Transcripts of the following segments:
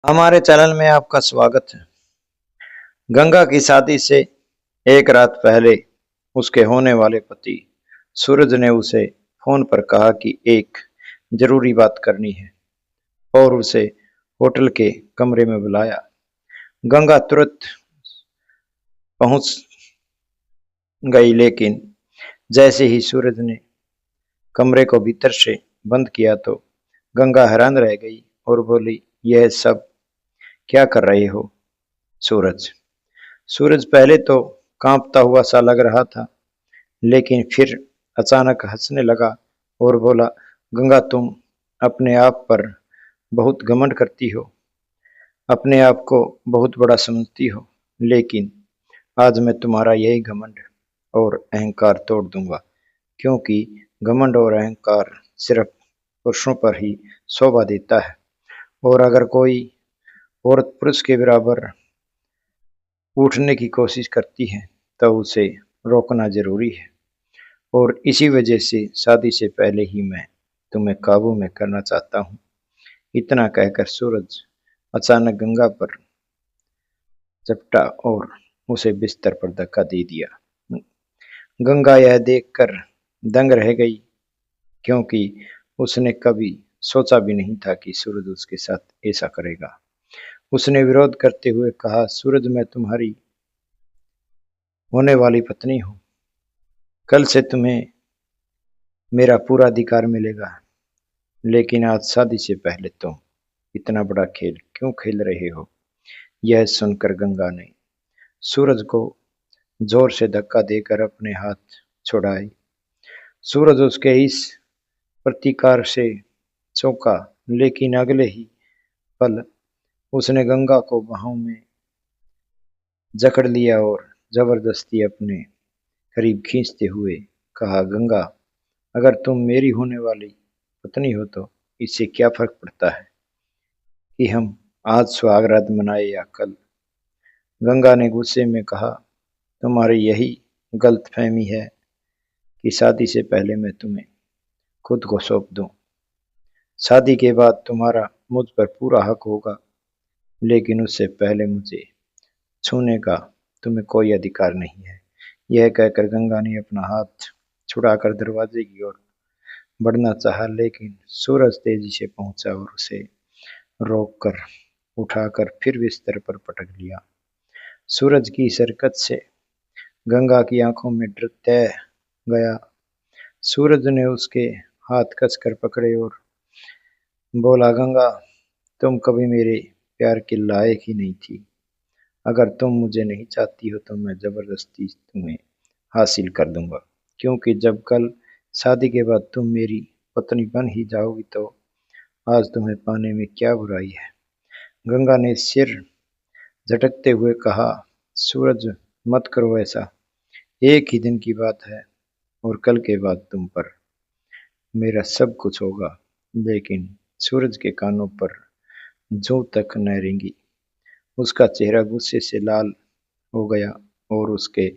हमारे चैनल में आपका स्वागत है। गंगा की शादी से एक रात पहले उसके होने वाले पति सूरज ने उसे फोन पर कहा कि एक जरूरी बात करनी है और उसे होटल के कमरे में बुलाया। गंगा तुरंत पहुंच गई, लेकिन जैसे ही सूरज ने कमरे को भीतर से बंद किया तो गंगा हैरान रह गई और बोली, यह सब क्या कर रहे हो सूरज? सूरज पहले तो कांपता हुआ सा लग रहा था, लेकिन फिर अचानक हंसने लगा और बोला, गंगा, तुम अपने आप पर बहुत घमंड करती हो, अपने आप को बहुत बड़ा समझती हो, लेकिन आज मैं तुम्हारा यही घमंड और अहंकार तोड़ दूंगा, क्योंकि घमंड और अहंकार सिर्फ पुरुषों पर ही शोभा देता है, और अगर कोई औरत पुरुष के बराबर उठने की कोशिश करती है तो उसे रोकना जरूरी है। और इसी वजह से शादी से पहले ही मैं तुम्हें काबू में करना चाहता हूँ। इतना कहकर सूरज अचानक गंगा पर झपटा और उसे बिस्तर पर धक्का दे दिया। गंगा यह देखकर दंग रह गई, क्योंकि उसने कभी सोचा भी नहीं था कि सूरज उसके साथ ऐसा करेगा। उसने विरोध करते हुए कहा, सूरज, मैं तुम्हारी होने वाली पत्नी हूँ। कल से तुम्हें मेरा पूरा अधिकार मिलेगा, लेकिन आज शादी से पहले तुम इतना बड़ा खेल क्यों खेल रहे हो? यह सुनकर गंगा ने सूरज को जोर से धक्का देकर अपने हाथ छुड़ाए। सूरज उसके इस प्रतिकार से चौंका, लेकिन अगले ही पल उसने गंगा को बाहों में जकड़ लिया और जबरदस्ती अपने करीब खींचते हुए कहा, गंगा, अगर तुम मेरी होने वाली पत्नी हो तो इससे क्या फर्क पड़ता है कि हम आज सुहागरात मनाए या कल? गंगा ने गुस्से में कहा, तुम्हारी यही गलतफहमी है कि शादी से पहले मैं तुम्हें खुद को सौंप दूं। शादी के बाद तुम्हारा मुझ पर पूरा हक होगा, लेकिन उससे पहले मुझे छूने का तुम्हें कोई अधिकार नहीं है। यह कहकर गंगा ने अपना हाथ छुड़ाकर दरवाजे की ओर बढ़ना चाहा, लेकिन सूरज तेजी से पहुंचा और उसे रोककर उठाकर फिर बिस्तर पर पटक लिया। सूरज की इस हरकत से गंगा की आंखों में डर तै गया। सूरज ने उसके हाथ कसकर पकड़े और बोला, गंगा, तुम कभी मेरे प्यार के लायक ही नहीं थी। अगर तुम मुझे नहीं चाहती हो तो मैं जबरदस्ती तुम्हें हासिल कर दूंगा, क्योंकि जब कल शादी के बाद तुम मेरी पत्नी बन ही जाओगी तो आज तुम्हें पाने में क्या बुराई है? गंगा ने सिर झटकते हुए कहा, सूरज, मत करो ऐसा। एक ही दिन की बात है और कल के बाद तुम पर मेरा सब कुछ होगा। लेकिन सूरज के कानों पर जूं तक न रेंगी। उसका चेहरा गुस्से से लाल हो गया और उसके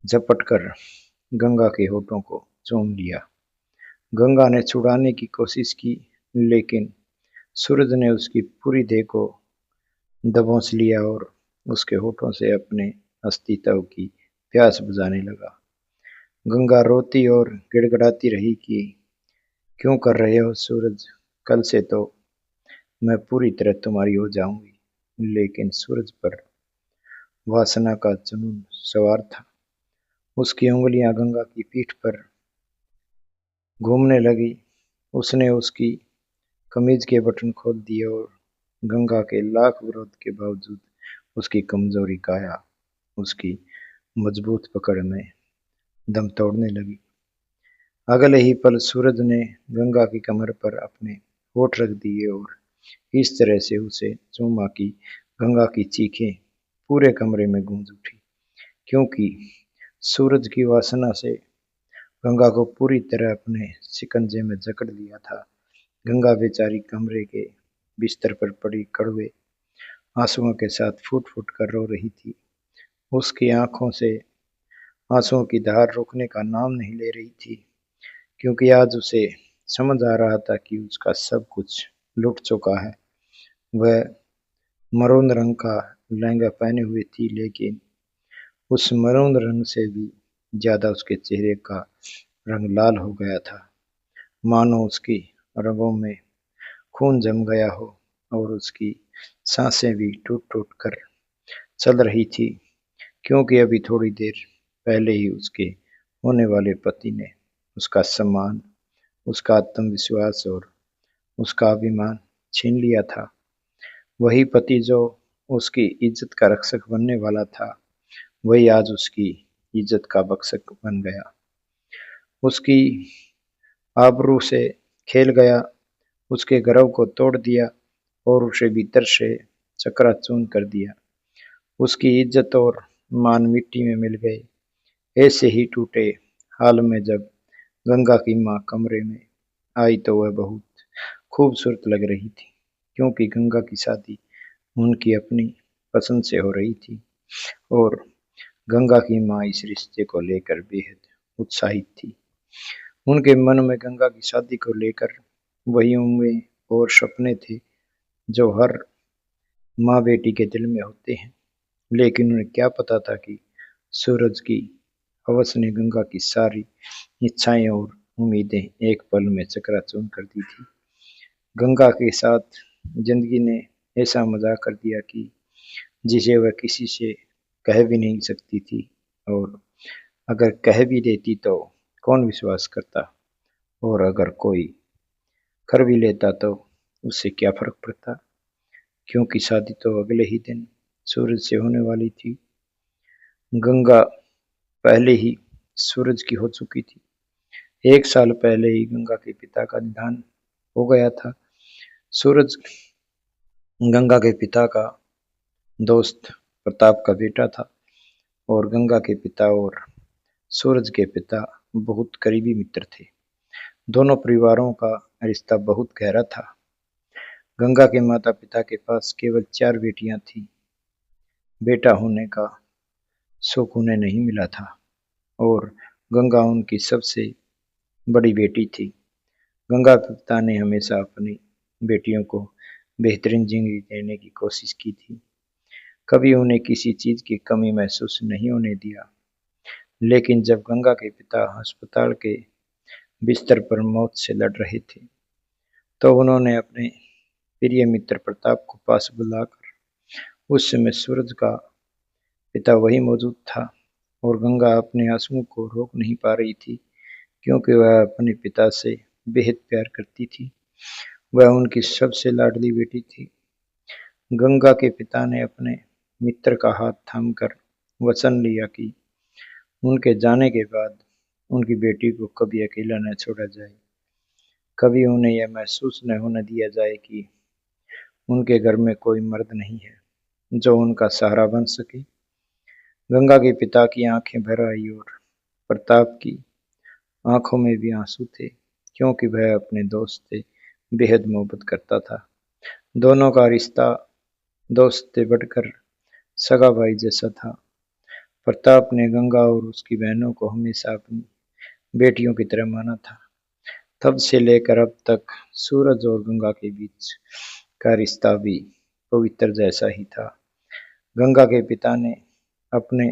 झपट कर गंगा के होठों को चूम लिया। गंगा ने छुड़ाने की कोशिश की, लेकिन सूरज ने उसकी पूरी देह को दबोच लिया और उसके होठों से अपने अस्तित्व की प्यास बुझाने लगा। गंगा रोती और गिड़गिड़ाती रही कि क्यों कर रहे हो सूरज? कल से तो मैं पूरी तरह तुम्हारी हो जाऊंगी। लेकिन सूरज पर वासना का जुनून सवार था। उसकी उंगलियां गंगा की पीठ पर घूमने लगी। उसने उसकी कमीज के बटन खोल दिए और गंगा के लाख विरोध के बावजूद उसकी कमजोरी काया उसकी मजबूत पकड़ में दम तोड़ने लगी। अगले ही पल सूरज ने गंगा की कमर पर अपने होठ रख दिए और इस तरह से उसे चूमा कि गंगा की चीखें पूरे कमरे में गूंज उठी, क्योंकि सूरज की वासना से गंगा को पूरी तरह अपने शिकंजे में जकड़ लिया था। गंगा बेचारी कमरे के बिस्तर पर पड़ी कड़वे आंसुओं के साथ फूट फूट कर रो रही थी। उसकी आंखों से आंसुओं की धार रुकने का नाम नहीं ले रही थी, क्योंकि आज उसे समझ आ रहा था कि उसका सब कुछ लुट चुका है वह मरून रंग का लहंगा पहने हुए थी, लेकिन उस मरून रंग से भी ज्यादा उसके चेहरे का रंग लाल हो गया था, मानो उसकी रगों में खून जम गया हो और उसकी सांसें भी टूट टूट कर चल रही थी, क्योंकि अभी थोड़ी देर पहले ही उसके होने वाले पति ने उसका सम्मान, उसका आत्मविश्वास और उसका अभिमान छीन लिया था। वही पति जो उसकी इज्जत का रक्षक बनने वाला था, वही आज उसकी इज्जत का भक्षक बन गया, उसकी आबरू से खेल गया, उसके गर्व को तोड़ दिया और उसे भीतर से चकनाचूर कर दिया। उसकी इज्जत और मान मिट्टी में मिल गए। ऐसे ही टूटे हाल में जब गंगा की माँ कमरे में आई तो वह बहुत खूबसूरत लग रही थी, क्योंकि गंगा की शादी उनकी अपनी पसंद से हो रही थी और गंगा की माँ इस रिश्ते को लेकर बेहद उत्साहित थी। उनके मन में गंगा की शादी को लेकर वही उम्मीदें और सपने थे जो हर माँ बेटी के दिल में होते हैं, लेकिन उन्हें क्या पता था कि सूरज की हवस ने गंगा की सारी इच्छाएं और उम्मीदें एक पल में चकनाचूर कर दी थी। गंगा के साथ जिंदगी ने ऐसा मजाक कर दिया कि जिसे वह किसी से कह भी नहीं सकती थी, और अगर कह भी देती तो कौन विश्वास करता, और अगर कोई कर भी लेता तो उससे क्या फर्क पड़ता, क्योंकि शादी तो अगले ही दिन सूरज से होने वाली थी। गंगा पहले ही सूरज की हो चुकी थी। 1 साल पहले ही गंगा के पिता का निधन हो गया था। सूरज गंगा के पिता का दोस्त प्रताप का बेटा था, और गंगा के पिता और सूरज के पिता बहुत करीबी मित्र थे। दोनों परिवारों का रिश्ता बहुत गहरा था। गंगा के माता पिता के पास केवल 4 बेटियां थीं। बेटा होने का सुख उन्हें नहीं मिला था, और गंगा उनकी सबसे बड़ी बेटी थी। गंगा के पिता ने हमेशा अपनी बेटियों को बेहतरीन जिंदगी देने की कोशिश की थी, कभी उन्हें किसी चीज की कमी महसूस नहीं होने दिया। लेकिन जब गंगा के पिता अस्पताल के बिस्तर पर मौत से लड़ रहे थे, तो उन्होंने अपने प्रिय मित्र प्रताप को पास बुलाकर, उस समय सूरज का पिता वही मौजूद था, और गंगा अपने आंसुओं को रोक नहीं पा रही थी, क्योंकि वह अपने पिता से बेहद प्यार करती थी। वह उनकी सबसे लाडली बेटी थी। गंगा के पिता ने अपने मित्र का हाथ थामकर वचन लिया कि उनके जाने के बाद उनकी बेटी को कभी अकेला न छोड़ा जाए, कभी उन्हें यह महसूस न होने दिया जाए कि उनके घर में कोई मर्द नहीं है जो उनका सहारा बन सके। गंगा के पिता की आंखें भर आई, और प्रताप की आंखों में भी आंसू थे, क्योंकि वह अपने दोस्त से बेहद मोहब्बत करता था। दोनों का रिश्ता दोस्त से बढ़कर सगा भाई जैसा था। प्रताप ने गंगा और उसकी बहनों को हमेशा अपनी बेटियों की तरह माना था। तब से लेकर अब तक सूरज और गंगा के बीच का रिश्ता भी पवित्र जैसा ही था। गंगा के पिता ने अपने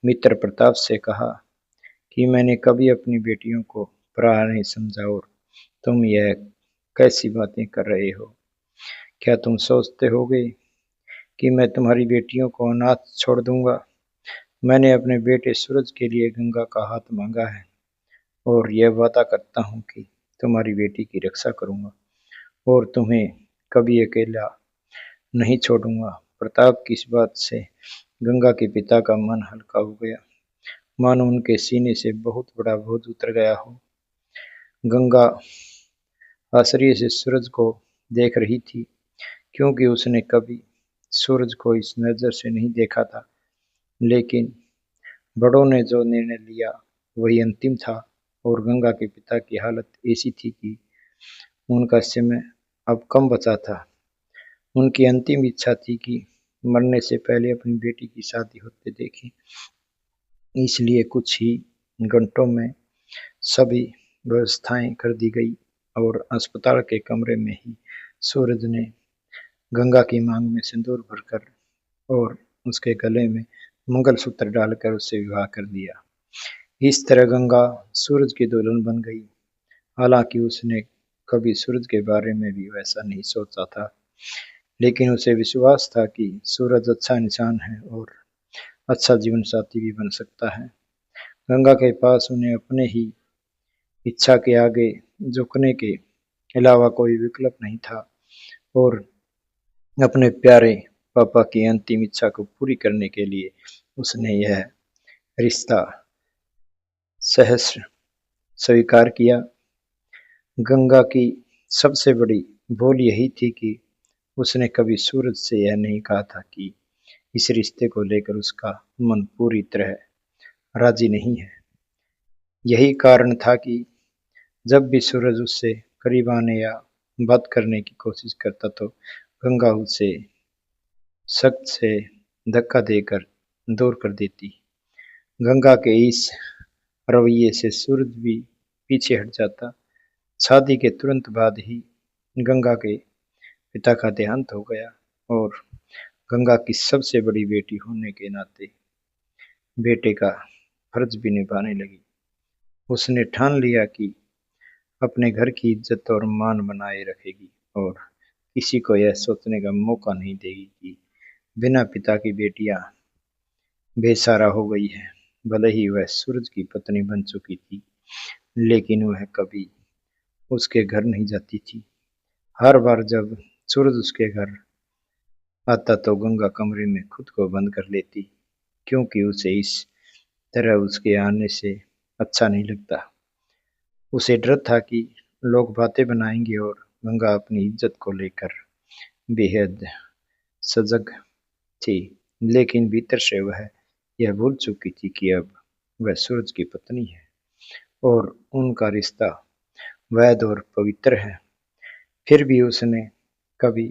मित्र प्रताप से कहा कि मैंने कभी अपनी बेटियों को पराया नहीं समझा, और तुम यह कैसी बातें कर रहे हो? क्या तुम सोचते होगे कि मैं तुम्हारी बेटियों को अनाथ छोड़ दूंगा? मैंने अपने बेटे सूरज के लिए गंगा का हाथ मांगा है, और यह वादा करता हूँ कि तुम्हारी बेटी की रक्षा करूंगा और तुम्हें कभी अकेला नहीं छोड़ूंगा। प्रताप की इस बात से गंगा के पिता का मन हल्का हो गया, मानो उनके सीने से बहुत बड़ा बोझ उतर गया हो। गंगा आश्चर्य से सूरज को देख रही थी, क्योंकि उसने कभी सूरज को इस नजर से नहीं देखा था। लेकिन बड़ों ने जो निर्णय लिया वही अंतिम था, और गंगा के पिता की हालत ऐसी थी कि उनका समय अब कम बचा था। उनकी अंतिम इच्छा थी कि मरने से पहले अपनी बेटी की शादी होते देखें। इसलिए कुछ ही घंटों में सभी व्यवस्थाएं कर दी गई, और अस्पताल के कमरे में ही सूरज ने गंगा की मांग में सिंदूर भरकर और उसके गले में मंगलसूत्र डालकर उससे विवाह कर दिया। इस तरह गंगा सूरज की दुल्हन बन गई। हालांकि उसने कभी सूरज के बारे में भी वैसा नहीं सोचा था, लेकिन उसे विश्वास था कि सूरज अच्छा इंसान है और अच्छा जीवन साथी भी बन सकता है। गंगा के पास उन्हें अपने ही इच्छा के आगे झुकने के अलावा कोई विकल्प नहीं था और अपने प्यारे पापा की अंतिम इच्छा को पूरी करने के लिए उसने यह रिश्ता सहर्ष स्वीकार किया। गंगा की सबसे बड़ी भूल यही थी कि उसने कभी सूरज से यह नहीं कहा था कि इस रिश्ते को लेकर उसका मन पूरी तरह राजी नहीं है। यही कारण था कि जब भी सूरज उससे करीब आने या बात करने की कोशिश करता तो गंगा उसे सख्त से धक्का देकर दूर कर देती। गंगा के इस रवैये से सूरज भी पीछे हट जाता। शादी के तुरंत बाद ही गंगा के पिता का देहांत हो गया और गंगा की सबसे बड़ी बेटी होने के नाते बेटे का फर्ज भी निभाने लगी। उसने ठान लिया कि अपने घर की इज्जत और मान बनाए रखेगी और किसी को यह सोचने का मौका नहीं देगी कि बिना पिता की बेटियां बेसहारा हो गई है। भले ही वह सूरज की पत्नी बन चुकी थी, लेकिन वह कभी उसके घर नहीं जाती थी। हर बार जब सूरज उसके घर आता तो गंगा कमरे में खुद को बंद कर लेती, क्योंकि उसे इस तरह उसके आने से अच्छा नहीं लगता। उसे डर था कि लोग बातें बनाएंगे और गंगा अपनी इज्जत को लेकर बेहद सजग थी, लेकिन भीतर से वह यह भूल चुकी थी कि अब वह सूरज की पत्नी है और उनका रिश्ता वैध और पवित्र है। फिर भी उसने कभी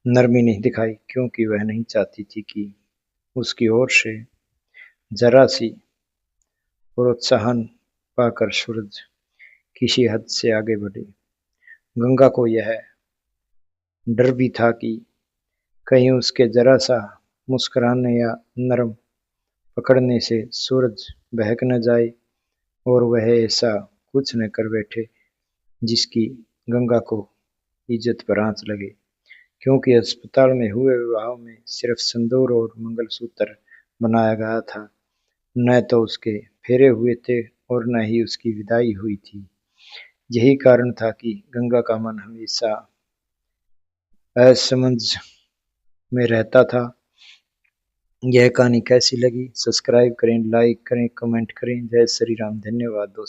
नरमी नहीं दिखाई, क्योंकि वह नहीं चाहती थी कि उसकी ओर से जरा सी प्रोत्साहन पाकर सूरज किसी हद से आगे बढ़े। गंगा को यह डर भी था कि कहीं उसके जरा सा मुस्कुराने या नरम पकड़ने से सूरज बहक न जाए और वह ऐसा कुछ न कर बैठे जिसकी गंगा को इज्जत पर आंच लगे। क्योंकि अस्पताल में हुए विवाह में सिर्फ सिंदूर और मंगलसूत्र बनाया गया था, न तो उसके फेरे हुए थे और न ही उसकी विदाई हुई थी। यही कारण था कि गंगा का मन हमेशा असमंजस में रहता था। यह कहानी कैसी लगी? सब्सक्राइब करें, लाइक करें, कमेंट करें। जय श्री राम। धन्यवाद दोस्तों।